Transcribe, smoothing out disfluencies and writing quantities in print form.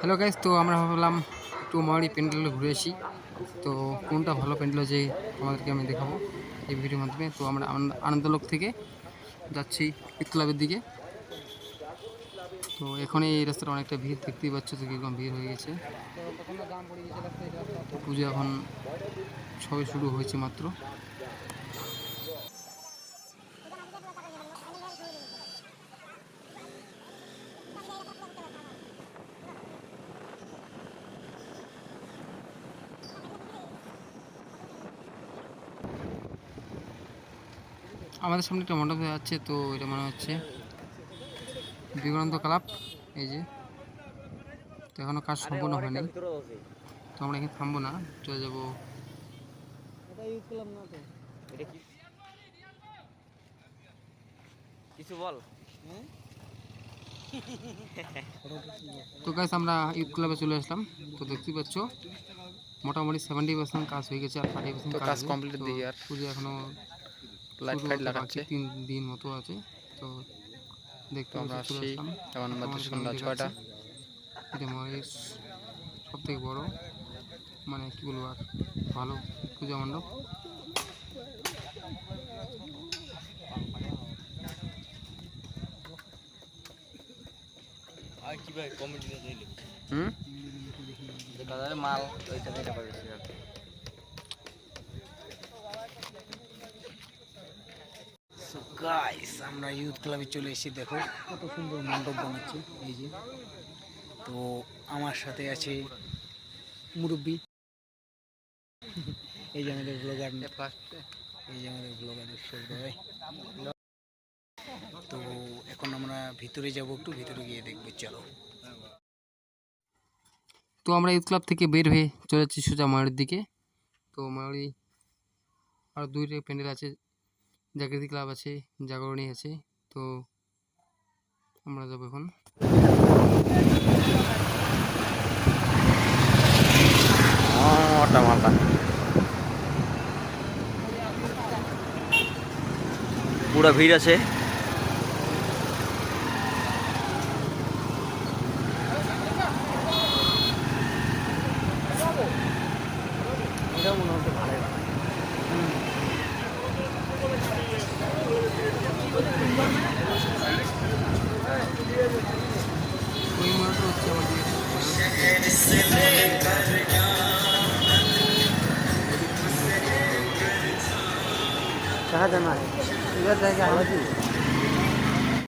Hello guys, তো আমরা ভাবলাম একটু মাওয়ারি প্যান্ডেলে ঘুরে আসি। তো কোনটা ভালো প্যান্ডেল আছে আমাদেরকে আমি দেখাবো এই ভিডিওর মাধ্যমে। তো আমরা আনন্দলোক থেকে যাচ্ছি ঈদ ক্লাবের দিকে। তো এখন এই রাস্তাটা অনেকটা ভিড় দেখতেই পাচ্ছ, তো কীরকম ভিড় হয়ে গেছে। পুজো এখন সবে শুরু হয়েছে মাত্র। আমাদের সামনে একটা মণ্ডপ যাচ্ছে, তো এটা মনে হচ্ছে বিবেকানন্দ ক্লাব। এই যে, তো এখনো কাজ সম্পূর্ণ হয়নি, তো আমরা এখানে থামবো না, চলে যাবো। কিছু বল। তো গাইস, আমরা ঈদ ক্লাবে চলে আসলাম। তো দেখতেই পাচ্ছ মোটামুটি 70% কাজ হয়ে গেছে, আর 30% তো কাজ কমপ্লিট দিই আর পুজো এখনো লাইট ফাইট লাগাচ্ছে। 3 দিন মতো আছে। তো দেখতে আমরা পাচ্ছি চলে আসছি আসলাম। এখন মাত্র সন্ধ্যা 6টা। এটা আমাদের সব থেকে বড়, মানে কি বলবো আর, ভালো পূজা মণ্ডপ। আর কি ভাই কমেন্ট দিয়ে দিলে দেখা যায় মাল ওইটা থেকে পাইছি আর সো গাইস, আমরা ইউথ ক্লাবে চলে এসেছি। দেখো কত সুন্দর মণ্ডপ বানাচ্ছে। এই যে, তো আমার সাথে আছে মুরব্বি, এই যে আমাদের ব্লগার, এই যে আমাদের ব্লগার ভাই। তো এখন আমরা ভিতরে যাব, একটু ভিতরে গিয়ে দেখবো, চলো। তো আমরা ঈদ ক্লাব থেকে বের হয়ে চলে যাচ্ছি সোজা মাওয়ারির দিকে। তো মাওয়ারি আর 2টা প্যান্ডেল আছে, জাগৃতি ক্লাব আছে, জাগরণী আছে। তো আমরা যাবো এখন। পুরা ভিড় আছে। এটা মনে হচ্ছে ভালো। ওই মাওয়ারিটা হচ্ছে कहाँ जाना है? इधर जाएगा।